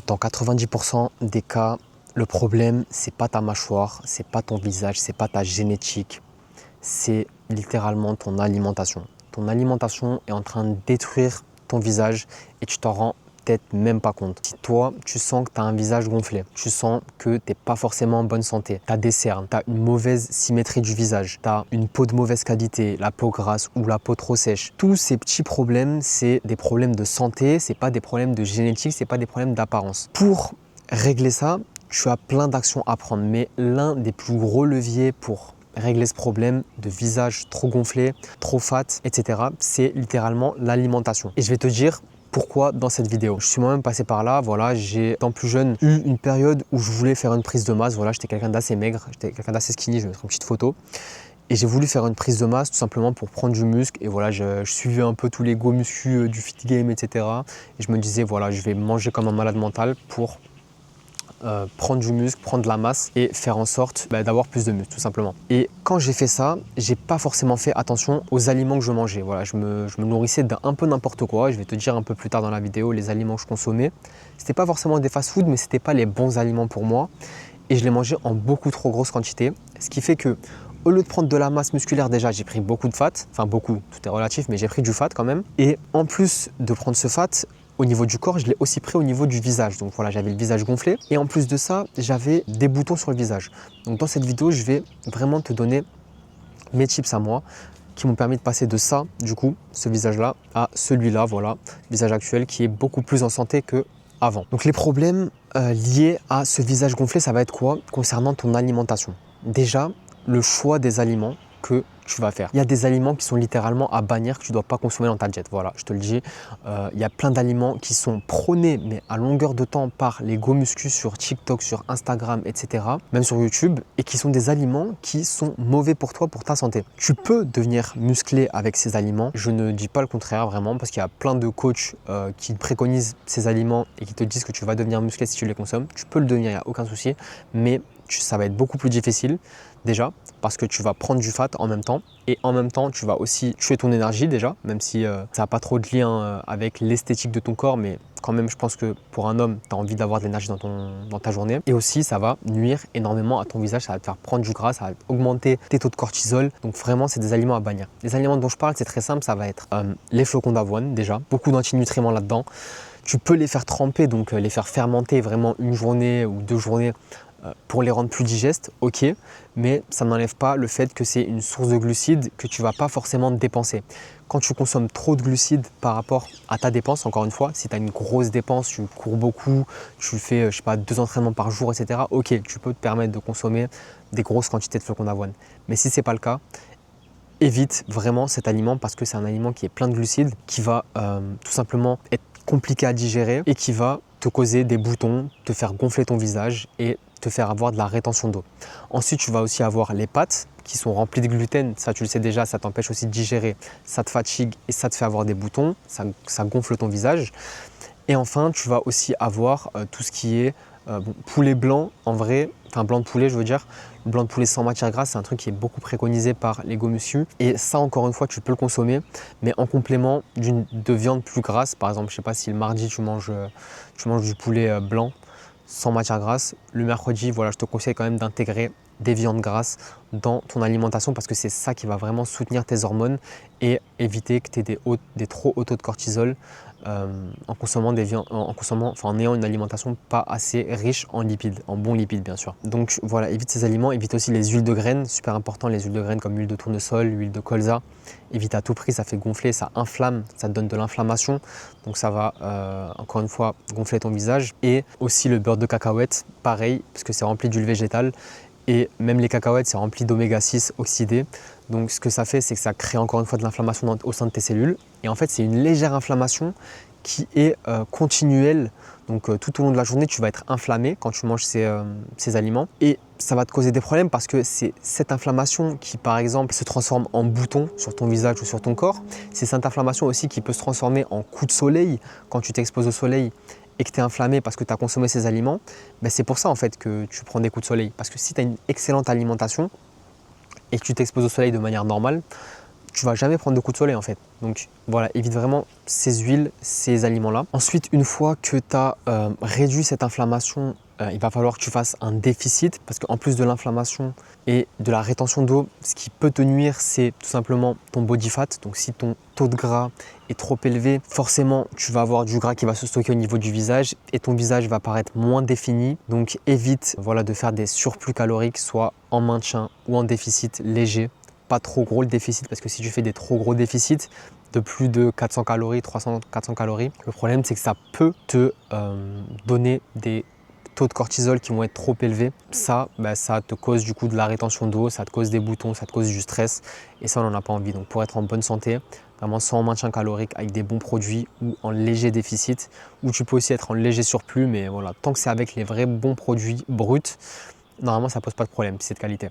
Dans 90% des cas, le problème, c'est pas ta mâchoire, c'est pas ton visage, c'est pas ta génétique, c'est littéralement ton alimentation. Ton alimentation est en train de détruire ton visage et tu t'en rends peut-être même pas compte. Si toi, tu sens que tu as un visage gonflé, tu sens que tu n'es pas forcément en bonne santé, tu as des cernes, tu as une mauvaise symétrie du visage, tu as une peau de mauvaise qualité, la peau grasse ou la peau trop sèche, tous ces petits problèmes, c'est des problèmes de santé, c'est pas des problèmes de génétique, c'est pas des problèmes d'apparence. Pour régler ça, tu as plein d'actions à prendre, mais l'un des plus gros leviers pour régler ce problème de visage trop gonflé, trop fat, etc., c'est littéralement l'alimentation. Et je vais te dire pourquoi dans cette vidéo. Je suis moi-même passé par là, voilà, j'ai, étant plus jeune, eu une période où je voulais faire une prise de masse, voilà, j'étais quelqu'un d'assez maigre, j'étais quelqu'un d'assez skinny, je vais mettre une petite photo. Et j'ai voulu faire une prise de masse tout simplement pour prendre du muscle. Et voilà, je suivais un peu tous les go muscu du fit game, etc. Et je me disais, voilà, je vais manger comme un malade mental pour prendre du muscle, prendre de la masse et faire en sorte d'avoir plus de muscle tout simplement. Et quand j'ai fait ça, j'ai pas forcément fait attention aux aliments que je mangeais. Voilà, je me nourrissais d'un peu n'importe quoi. Je vais te dire un peu plus tard dans la vidéo les aliments que je consommais. C'était pas forcément des fast-food, mais c'était pas les bons aliments pour moi. Et je les mangeais en beaucoup trop grosse quantité. Ce qui fait que au lieu de prendre de la masse musculaire, déjà j'ai pris beaucoup de fat. Enfin beaucoup, tout est relatif, mais j'ai pris du fat quand même. Et en plus de prendre ce fat, au niveau du corps, je l'ai aussi pris au niveau du visage. Donc voilà, j'avais le visage gonflé. Et en plus de ça, j'avais des boutons sur le visage. Donc dans cette vidéo, je vais vraiment te donner mes tips à moi qui m'ont permis de passer de ça, du coup, ce visage-là, à celui-là, voilà, visage actuel qui est beaucoup plus en santé que avant. Donc les problèmes liés à ce visage gonflé, ça va être quoi concernant ton alimentation? Déjà, le choix des aliments que tu vas faire. Il y a des aliments qui sont littéralement à bannir, que tu ne dois pas consommer dans ta diète. Voilà, je te le dis. Il y a plein d'aliments qui sont prônés, mais à longueur de temps par les go muscu sur TikTok, sur Instagram, etc., même sur YouTube, et qui sont des aliments qui sont mauvais pour toi, pour ta santé. Tu peux devenir musclé avec ces aliments. Je ne dis pas le contraire vraiment, parce qu'il y a plein de coachs qui préconisent ces aliments et qui te disent que tu vas devenir musclé si tu les consommes. Tu peux le devenir, il n'y a aucun souci, mais ça va être beaucoup plus difficile. Déjà, parce que tu vas prendre du fat en même temps et en même temps, tu vas aussi tuer ton énergie déjà, même si ça n'a pas trop de lien avec l'esthétique de ton corps, mais quand même, je pense que pour un homme, tu as envie d'avoir de l'énergie dans ta journée. Et aussi, ça va nuire énormément à ton visage, ça va te faire prendre du gras, ça va augmenter tes taux de cortisol. Donc vraiment, c'est des aliments à bannir. Les aliments dont je parle, c'est très simple, ça va être les flocons d'avoine déjà, beaucoup d'antinutriments là-dedans. Tu peux les faire tremper, donc les faire fermenter vraiment une journée ou 2 journées pour les rendre plus digestes, ok, mais ça n'enlève pas le fait que c'est une source de glucides que tu ne vas pas forcément dépenser. Quand tu consommes trop de glucides par rapport à ta dépense, encore une fois, si tu as une grosse dépense, tu cours beaucoup, tu fais, je sais pas, 2 entraînements par jour, etc., ok, tu peux te permettre de consommer des grosses quantités de flocons d'avoine. Mais si ce n'est pas le cas, évite vraiment cet aliment parce que c'est un aliment qui est plein de glucides, qui va tout simplement être compliqué à digérer et qui va te causer des boutons, te faire gonfler ton visage et te faire avoir de la rétention d'eau. Ensuite, tu vas aussi avoir les pâtes qui sont remplies de gluten. Ça, tu le sais déjà, ça t'empêche aussi de digérer, ça te fatigue et ça te fait avoir des boutons, ça gonfle ton visage. Et enfin, tu vas aussi avoir tout ce qui est poulet blanc, en vrai, enfin blanc de poulet, je veux dire. Le blanc de poulet sans matière grasse, c'est un truc qui est beaucoup préconisé par les go muscu. Et ça, encore une fois, tu peux le consommer, mais en complément de viande plus grasse. Par exemple, je sais pas si le mardi, tu manges du poulet blanc sans matière grasse. Le mercredi, voilà, je te conseille quand même d'intégrer des viandes grasses dans ton alimentation parce que c'est ça qui va vraiment soutenir tes hormones et éviter que tu aies des trop hauts taux de cortisol en consommant en ayant une alimentation pas assez riche en lipides, en bons lipides bien sûr. Donc voilà, évite ces aliments, évite aussi les huiles de graines, super important les huiles de graines comme l'huile de tournesol, l'huile de colza, évite à tout prix, ça fait gonfler, ça inflamme, ça te donne de l'inflammation, donc ça va encore une fois gonfler ton visage. Et aussi le beurre de cacahuète, pareil, parce que c'est rempli d'huile végétale. Et même les cacahuètes, c'est rempli d'oméga 6 oxydés. Donc ce que ça fait, c'est que ça crée encore une fois de l'inflammation au sein de tes cellules. Et en fait, c'est une légère inflammation qui est continuelle. Donc tout au long de la journée, tu vas être inflammé quand tu manges ces aliments. Et ça va te causer des problèmes parce que c'est cette inflammation qui, par exemple, se transforme en boutons sur ton visage ou sur ton corps. C'est cette inflammation aussi qui peut se transformer en coup de soleil quand tu t'exposes au soleil et que tu es inflammé parce que tu as consommé ces aliments, ben c'est pour ça en fait que tu prends des coups de soleil. Parce que si tu as une excellente alimentation et que tu t'exposes au soleil de manière normale, tu vas jamais prendre de coup de soleil en fait. Donc voilà, évite vraiment ces huiles, ces aliments-là. Ensuite, une fois que tu as réduit cette inflammation, il va falloir que tu fasses un déficit parce qu'en plus de l'inflammation et de la rétention d'eau, ce qui peut te nuire, c'est tout simplement ton body fat. Donc si ton taux de gras est trop élevé, forcément tu vas avoir du gras qui va se stocker au niveau du visage et ton visage va paraître moins défini. Donc évite de faire des surplus caloriques, soit en maintien ou en déficit léger. Pas trop gros le déficit, parce que si tu fais des trop gros déficits de plus de 400 calories, 300-400 calories, le problème c'est que ça peut te donner des taux de cortisol qui vont être trop élevés. Ça te cause du coup de la rétention d'eau, ça te cause des boutons, ça te cause du stress et ça on n'en a pas envie. Donc pour être en bonne santé, vraiment sans maintien calorique avec des bons produits ou en léger déficit, ou tu peux aussi être en léger surplus, mais voilà, tant que c'est avec les vrais bons produits bruts, normalement ça pose pas de problème si c'est de qualité.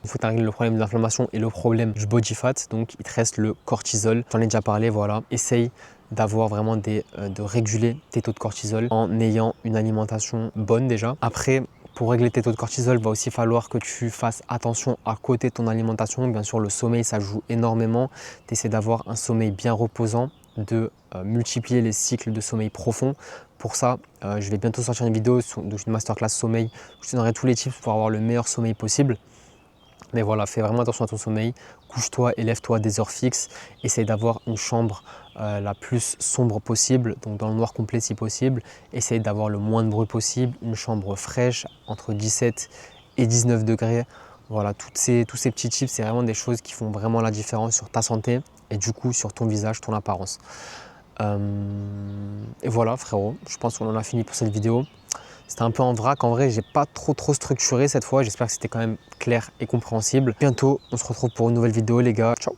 Il faut que tu règles le problème de l'inflammation et le problème du body fat, donc il te reste le cortisol. J'en ai déjà parlé, voilà. Essaye d'avoir vraiment de réguler tes taux de cortisol en ayant une alimentation bonne déjà. Après, pour régler tes taux de cortisol, il va aussi falloir que tu fasses attention à côté de ton alimentation. Bien sûr, le sommeil, ça joue énormément. Tu essaies d'avoir un sommeil bien reposant, de multiplier les cycles de sommeil profond. Pour ça, je vais bientôt sortir une vidéo d'une masterclass sommeil. Je te donnerai tous les tips pour avoir le meilleur sommeil possible. Mais voilà, fais vraiment attention à ton sommeil, couche-toi et lève-toi à des heures fixes, essaye d'avoir une chambre la plus sombre possible, donc dans le noir complet si possible, essaye d'avoir le moins de bruit possible, une chambre fraîche entre 17 et 19 degrés. Voilà, tous ces petits tips, c'est vraiment des choses qui font vraiment la différence sur ta santé et du coup sur ton visage, ton apparence. Et voilà frérot, je pense qu'on en a fini pour cette vidéo. C'était un peu en vrac, en vrai j'ai pas trop structuré cette fois, j'espère que c'était quand même clair et compréhensible. Bientôt on se retrouve pour une nouvelle vidéo les gars, ciao.